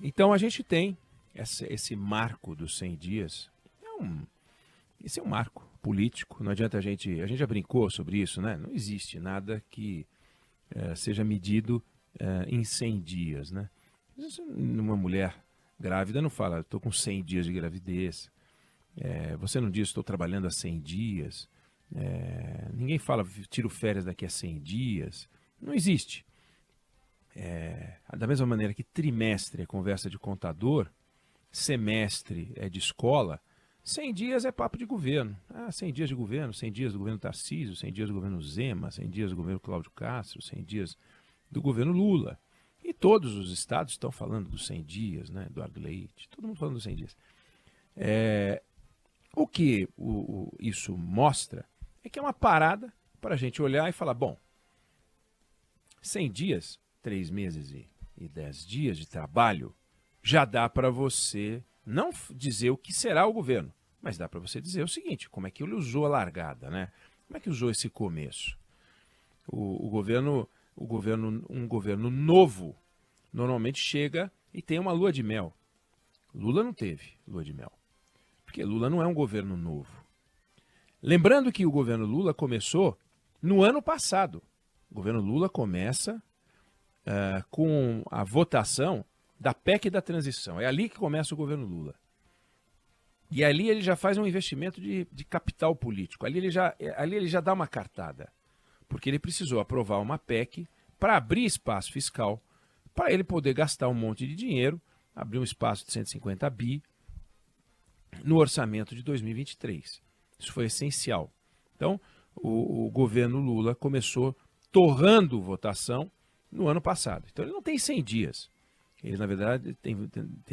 Então a gente tem esse marco dos 100 dias. Esse é um marco político. Não adianta a gente já brincou sobre isso, né? Não existe nada que seja medido em 100 dias, né? Uma mulher grávida não fala, estou com 100 dias de gravidez. Você não diz, estou trabalhando há 100 dias. Ninguém fala, tiro férias daqui a 100 dias. Não existe. Da mesma maneira que trimestre é conversa de contador, semestre é de escola, 100 dias é papo de governo. 100 dias de governo, 100 dias do governo Tarcísio, 100 dias do governo Zema, 100 dias do governo Cláudio Castro, 100 dias do governo Lula. E todos os estados estão falando dos 100 dias, né? Eduardo Leite, todo mundo falando dos 100 dias. O que isso mostra é que é uma parada para a gente olhar e falar, bom, 100 dias, 3 meses e 10 dias de trabalho, já dá para você não dizer o que será o governo, mas dá para você dizer o seguinte, como é que ele usou a largada, né? Como é que usou esse começo? Um governo novo normalmente chega e tem uma lua de mel. Lula não teve lua de mel, porque Lula não é um governo novo. Lembrando que o governo Lula começou no ano passado. O governo Lula começa com a votação da PEC da transição. É ali que começa o governo Lula. E ali ele já faz um investimento de capital político. Ali ele já dá uma cartada. Porque ele precisou aprovar uma PEC para abrir espaço fiscal, para ele poder gastar um monte de dinheiro, abrir um espaço de 150 bi no orçamento de 2023. Isso foi essencial. Então, o governo Lula começou torrando votação no ano passado. Então, ele não tem 100 dias. Ele, na verdade, tem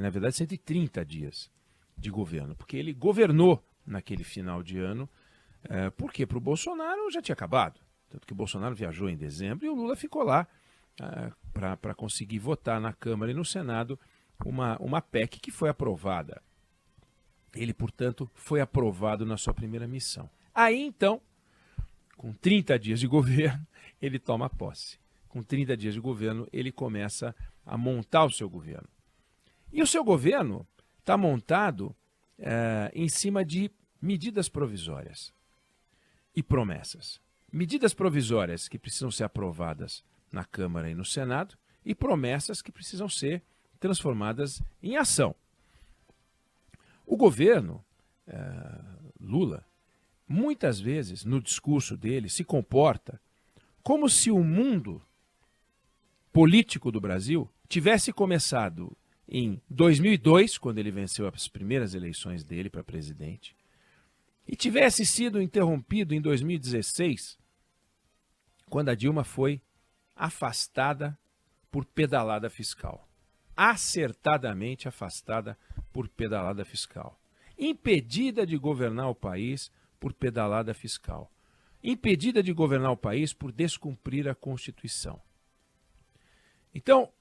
na verdade, 130 dias de governo, porque ele governou naquele final de ano, porque para o Bolsonaro já tinha acabado. Tanto que o Bolsonaro viajou em dezembro e o Lula ficou lá para conseguir votar na Câmara e no Senado uma PEC que foi aprovada. Ele, portanto, foi aprovado na sua primeira missão. Aí, então, com 30 dias de governo, ele toma posse. Com 30 dias de governo, ele começa a montar o seu governo. E o seu governo está montado em cima de medidas provisórias e promessas. Medidas provisórias que precisam ser aprovadas na Câmara e no Senado e promessas que precisam ser transformadas em ação. O governo Lula, muitas vezes, no discurso dele, se comporta como se o mundo político do Brasil tivesse começado em 2002, quando ele venceu as primeiras eleições dele para presidente, e tivesse sido interrompido em 2016, quando a Dilma foi afastada por pedalada fiscal. Acertadamente afastada por pedalada fiscal. Impedida de governar o país por pedalada fiscal. Impedida de governar o país por descumprir a Constituição. Então,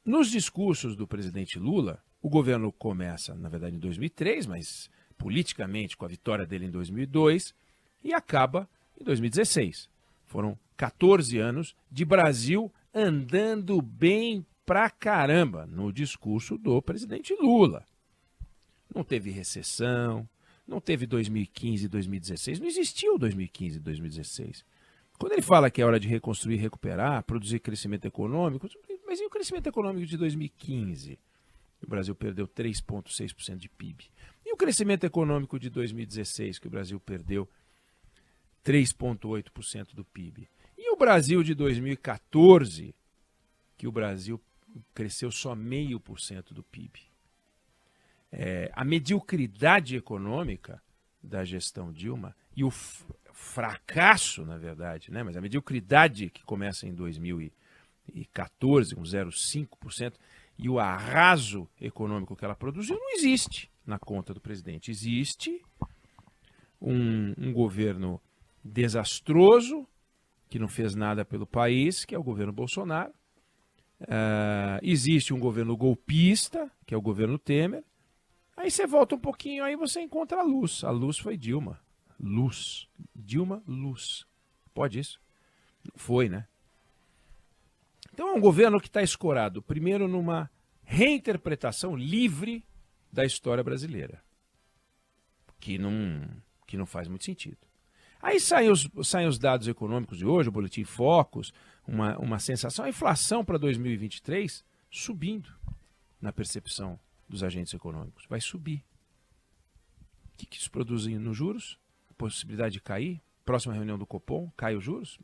nos discursos do presidente Lula, o governo começa, na verdade, em 2003, mas politicamente com a vitória dele em 2002, e acaba em 2016. Foram 14 anos de Brasil andando bem pra caramba no discurso do presidente Lula. Não teve recessão, não teve 2015 e 2016, não existiu 2015 e 2016. Quando ele fala que é hora de reconstruir, recuperar, produzir crescimento econômico, mas e o crescimento econômico de 2015? O Brasil perdeu 3,6% de PIB. E o crescimento econômico de 2016, que o Brasil perdeu 3,8% do PIB. E o Brasil de 2014, que o Brasil cresceu só 0,5% do PIB. A mediocridade econômica da gestão Dilma e o fracasso, na verdade, né? Mas a mediocridade que começa em 2014, com 0,5%, e o arraso econômico que ela produziu não existe na conta do presidente. Existe um governo desastroso, que não fez nada pelo país, que é o governo Bolsonaro. Existe um governo golpista, que é o governo Temer. Aí você volta um pouquinho, aí você encontra a luz. A luz foi Dilma. Luz. Dilma, luz. Pode isso? Não foi, né? Então é um governo que está escorado, primeiro, numa reinterpretação livre da história brasileira, que não faz muito sentido. Aí saem os dados econômicos de hoje, o Boletim Focus, uma sensação, a inflação para 2023 subindo na percepção dos agentes econômicos. Vai subir. O que isso produz nos juros? A possibilidade de cair? Próxima reunião do Copom, cai os juros?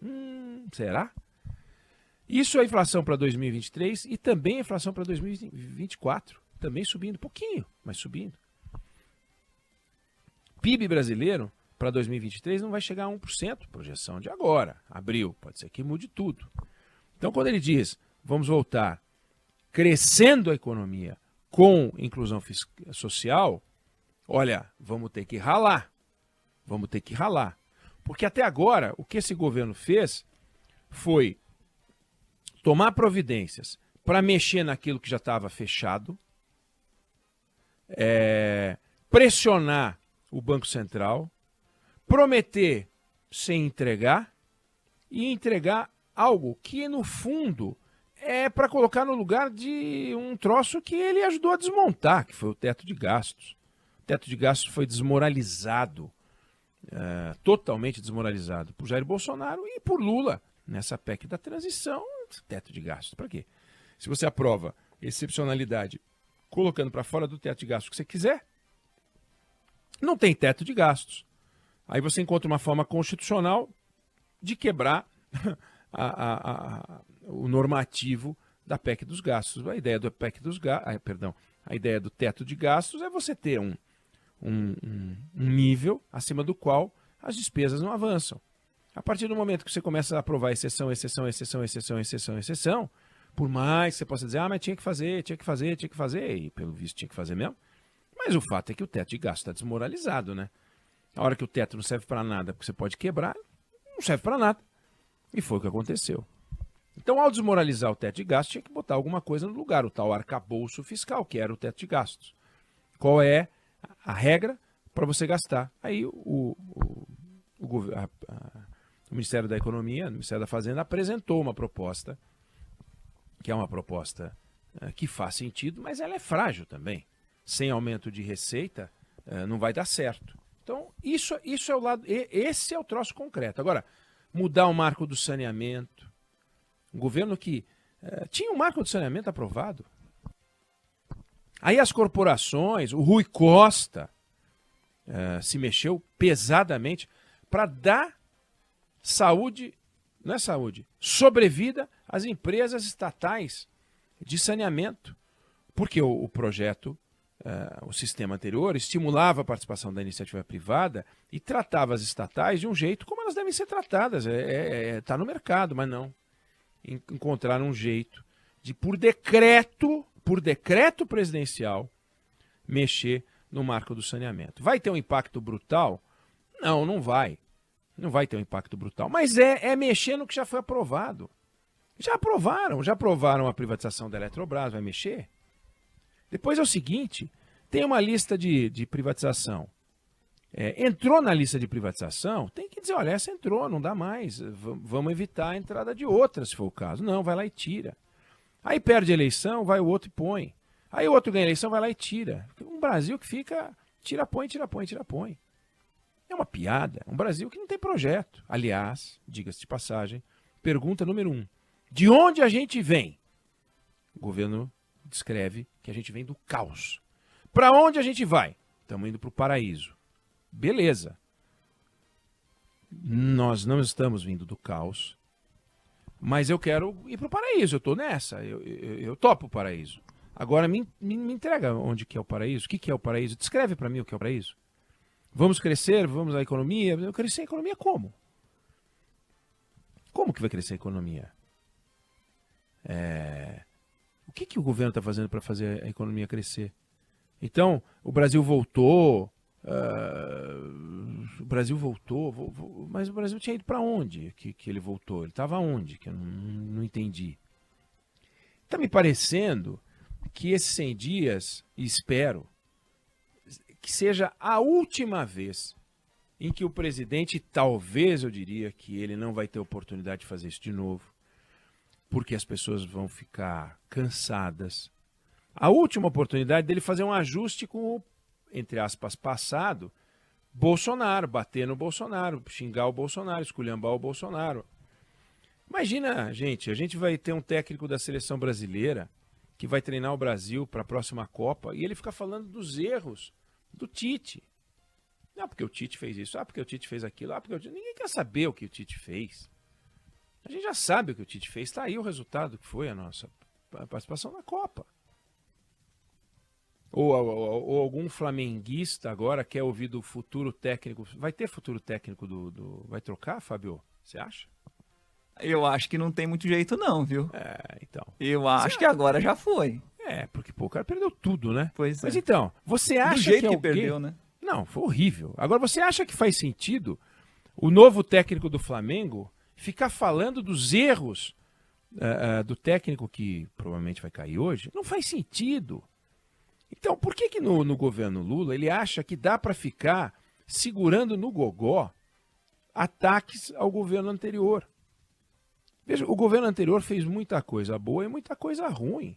Será? Isso é a inflação para 2023 e também a inflação para 2024. Também subindo, pouquinho, mas subindo. PIB brasileiro para 2023 não vai chegar a 1%, projeção de agora, abril. Pode ser que mude tudo. Então, quando ele diz, vamos voltar crescendo a economia com inclusão social, olha, vamos ter que ralar. Vamos ter que ralar. Porque até agora, o que esse governo fez foi tomar providências para mexer naquilo que já estava fechado, pressionar o Banco Central, prometer sem entregar e entregar algo que, no fundo, é para colocar no lugar de um troço que ele ajudou a desmontar, que foi o teto de gastos. O teto de gastos foi desmoralizado, totalmente desmoralizado por Jair Bolsonaro e por Lula nessa PEC da transição. Teto de gastos, para quê? Se você aprova excepcionalidade colocando para fora do teto de gastos o que você quiser, não tem teto de gastos. Aí você encontra uma forma constitucional de quebrar o normativo da PEC dos gastos. A ideia do PEC dos a ideia do teto de gastos é você ter um nível acima do qual as despesas não avançam. A partir do momento que você começa a aprovar exceção, por mais que você possa dizer, mas tinha que fazer, e pelo visto tinha que fazer mesmo, mas o fato é que o teto de gasto está desmoralizado, né? A hora que o teto não serve para nada, porque você pode quebrar, não serve para nada. E foi o que aconteceu. Então, ao desmoralizar o teto de gastos, tinha que botar alguma coisa no lugar, o tal arcabouço fiscal, que era o teto de gastos. Qual é a regra para você gastar? Aí o Ministério da Economia, o Ministério da Fazenda, apresentou uma proposta, que é uma proposta que faz sentido, mas ela é frágil também. Sem aumento de receita, não vai dar certo. Então, isso é o lado, esse é o troço concreto. Agora, mudar o marco do saneamento, um governo que tinha um marco do saneamento aprovado. Aí as corporações, o Rui Costa se mexeu pesadamente para dar saúde, não é saúde, sobrevida às empresas estatais de saneamento. Porque o projeto, o sistema anterior, estimulava a participação da iniciativa privada e tratava as estatais de um jeito como elas devem ser tratadas. Está no mercado, mas não. Encontraram um jeito de, por decreto presidencial, mexer no marco do saneamento. Vai ter um impacto brutal? Não, não vai. Não vai ter um impacto brutal. Mas é mexer no que já foi aprovado. Já aprovaram a privatização da Eletrobras, vai mexer? Depois é o seguinte, tem uma lista de privatização. Entrou na lista de privatização, tem que dizer, olha, essa entrou, não dá mais. Vamos evitar a entrada de outra, se for o caso. Não, vai lá e tira. Aí perde a eleição, vai o outro e põe. Aí o outro ganha a eleição, vai lá e tira. Um Brasil que fica tira, põe. É uma piada. Um Brasil que não tem projeto. Aliás, diga-se de passagem, pergunta número 1. De onde a gente vem? O governo descreve que a gente vem do caos. Para onde a gente vai? Estamos indo para o paraíso. Beleza. Nós não estamos vindo do caos, mas eu quero ir para o paraíso. Eu estou nessa. Eu topo o paraíso. Agora me entrega onde que é o paraíso. O que é o paraíso? Descreve para mim o que é o paraíso. Vamos crescer? Vamos à economia? Crescer a economia como? Como que vai crescer a economia? O que o governo está fazendo para fazer a economia crescer? Então, o Brasil voltou, mas o Brasil tinha ido para onde que ele voltou? Ele estava onde? Que eu não entendi. Está me parecendo que esses 100 dias, e espero, que seja a última vez em que o presidente, talvez eu diria que ele não vai ter oportunidade de fazer isso de novo, porque as pessoas vão ficar cansadas a última oportunidade dele fazer um ajuste com o, entre aspas, passado, Bolsonaro, bater no Bolsonaro, xingar o Bolsonaro, esculhambar o Bolsonaro. Imagina, gente, a gente vai ter um técnico da seleção brasileira que vai treinar o Brasil para a próxima Copa e ele fica falando dos erros do Tite. Ah, porque o Tite fez isso, porque o Tite fez aquilo, porque o Tite... Ninguém quer saber o que o Tite fez. A gente já sabe o que o Tite fez, está aí o resultado que foi a nossa participação na Copa. Ou algum flamenguista agora quer ouvir do futuro técnico. Vai ter futuro técnico Vai trocar, Fábio? Você acha? Eu acho que não tem muito jeito não, viu? Então. Eu acho que agora já foi. Porque pô, o cara perdeu tudo, né? Pois é. Mas então, você acha do jeito que alguém... perdeu, né? Não, foi horrível. Agora, você acha que faz sentido o novo técnico do Flamengo ficar falando dos erros do técnico que provavelmente vai cair hoje? Não faz sentido. Então, por que no governo Lula ele acha que dá para ficar segurando no gogó ataques ao governo anterior? Veja, o governo anterior fez muita coisa boa e muita coisa ruim.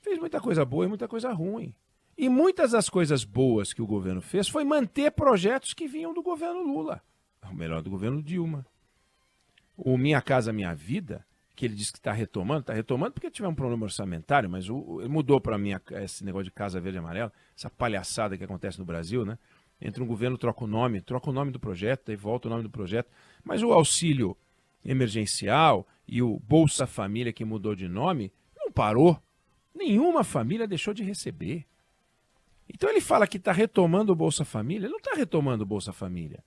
Fez muita coisa boa e muita coisa ruim. E muitas das coisas boas que o governo fez foi manter projetos que vinham do governo Lula. O melhor, do governo Dilma. O Minha Casa Minha Vida, que ele disse que está retomando porque tiver um problema orçamentário, mas ele mudou para esse negócio de Casa Verde e Amarela, essa palhaçada que acontece no Brasil, né? Entra um governo, troca o nome do projeto, daí volta o nome do projeto. Mas o auxílio emergencial e o Bolsa Família, que mudou de nome, não parou. Nenhuma família deixou de receber. Então ele fala que está retomando o Bolsa Família. Ele não está retomando o Bolsa Família.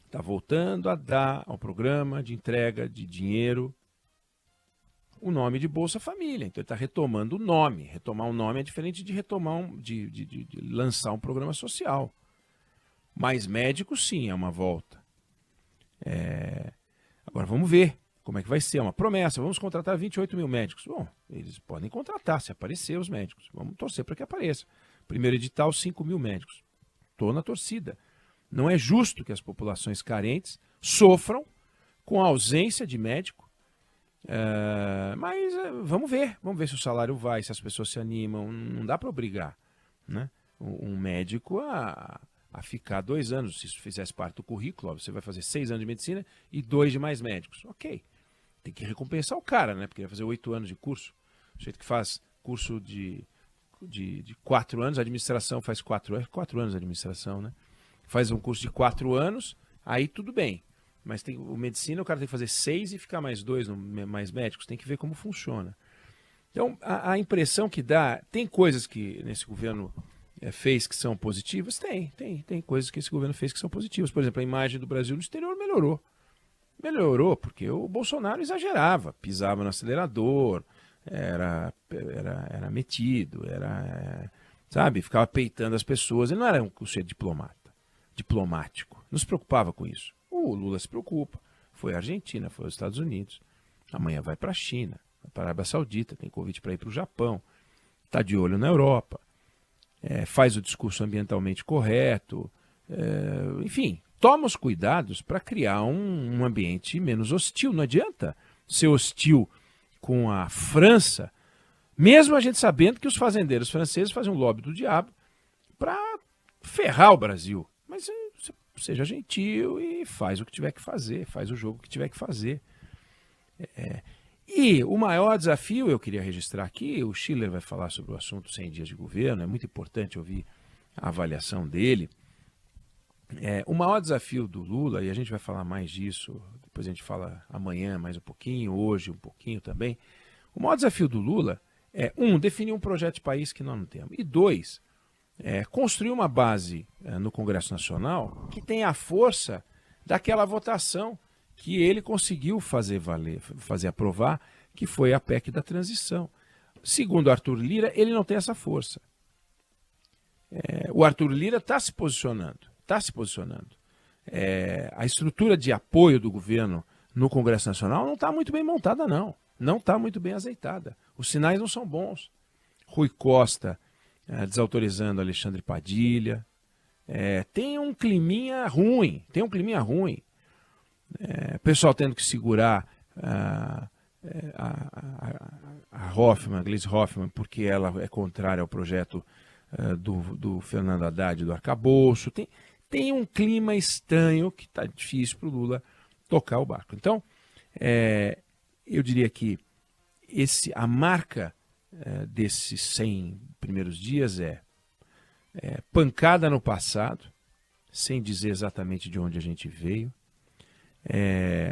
Está voltando a dar ao programa de entrega de dinheiro o nome de Bolsa Família. Então ele está retomando o nome. Retomar um nome é diferente de retomar de lançar um programa social. Mais médicos, sim, é uma volta. Agora vamos ver como é que vai ser. É uma promessa. Vamos contratar 28 mil médicos. Bom, eles podem contratar, se aparecer os médicos. Vamos torcer para que apareça. Primeiro edital, 5 mil médicos. Estou na torcida. Não é justo que as populações carentes sofram com a ausência de médico. Mas vamos ver se o salário vai, se as pessoas se animam. Não dá para obrigar, né? Um médico a ficar 2 anos. Se isso fizesse parte do currículo, você vai fazer 6 anos de medicina e 2 de mais médicos. Ok. Tem que recompensar o cara, né? Porque vai fazer 8 anos de curso. O jeito que faz curso de 4 anos, a administração faz 4 anos de administração, né? Faz um curso de 4 anos, aí tudo bem. Mas o medicina, o cara tem que fazer 6 e ficar mais 2, mais médicos. Tem que ver como funciona. Então, a impressão que dá... Tem coisas que nesse governo fez que são positivas? Tem coisas que esse governo fez que são positivas. Por exemplo, a imagem do Brasil no exterior melhorou. Melhorou porque o Bolsonaro exagerava. Pisava no acelerador, era metido, sabe? Ficava peitando as pessoas. Ele não era um ser diplomático. Não se preocupava com isso. O Lula se preocupa. Foi à Argentina, foi aos Estados Unidos. Amanhã vai para a China, vai para a Arábia Saudita, tem convite para ir para o Japão. Está de olho na Europa. Faz o discurso ambientalmente correto. Enfim, toma os cuidados para criar um ambiente menos hostil. Não adianta ser hostil com a França, mesmo a gente sabendo que os fazendeiros franceses fazem um lobby do diabo para ferrar o Brasil. Mas seja gentil e faz o que tiver que fazer, faz o jogo que tiver que fazer. E o maior desafio, eu queria registrar aqui, o Schiller vai falar sobre o assunto 100 dias de governo, é muito importante ouvir a avaliação dele. O maior desafio do Lula, e a gente vai falar mais disso, depois a gente fala amanhã mais um pouquinho, hoje um pouquinho também. O maior desafio do Lula é, definir um projeto de país que nós não temos. E 2, construir uma base no Congresso Nacional que tenha a força daquela votação que ele conseguiu fazer aprovar, que foi a PEC da transição. Segundo Arthur Lira, ele não tem essa força. O Arthur Lira está se posicionando. A estrutura de apoio do governo no Congresso Nacional não está muito bem montada, não. Não está muito bem azeitada. Os sinais não são bons. Rui Costa desautorizando Alexandre Padilha. Tem um climinha ruim. O pessoal tendo que segurar a Hoffmann, a Gleisi Hoffmann, porque ela é contrária ao projeto do Fernando Haddad, do arcabouço. Tem um clima estranho que está difícil para o Lula tocar o barco. Então, eu diria que a marca desses 100 primeiros dias é pancada no passado, sem dizer exatamente de onde a gente veio,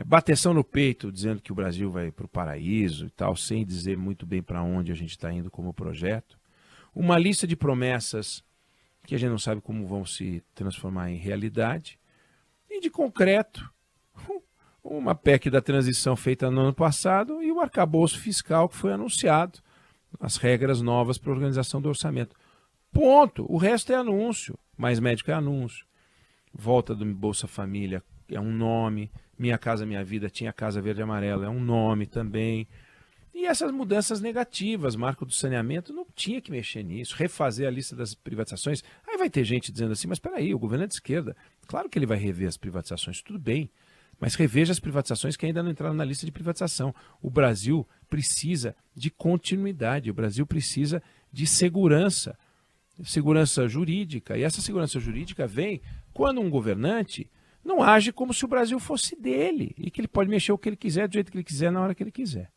bateção no peito, dizendo que o Brasil vai para o paraíso e tal, sem dizer muito bem para onde a gente está indo como projeto, uma lista de promessas que a gente não sabe como vão se transformar em realidade, e de concreto, uma PEC da transição feita no ano passado e o arcabouço fiscal que foi anunciado, as regras novas para a organização do orçamento. Ponto. O resto é anúncio. Mais médico é anúncio. Volta do Bolsa Família é um nome. Minha Casa Minha Vida tinha Casa Verde e Amarela, é um nome também. E essas mudanças negativas, marco do saneamento, não tinha que mexer nisso. Refazer a lista das privatizações. Aí vai ter gente dizendo assim, mas espera aí, o governo é de esquerda. Claro que ele vai rever as privatizações, tudo bem. Mas reveja as privatizações que ainda não entraram na lista de privatização. O Brasil precisa de continuidade, o Brasil precisa de segurança jurídica. E essa segurança jurídica vem quando um governante não age como se o Brasil fosse dele e que ele pode mexer o que ele quiser, do jeito que ele quiser, na hora que ele quiser.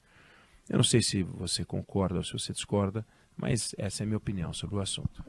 Eu não sei se você concorda ou se você discorda, mas essa é a minha opinião sobre o assunto.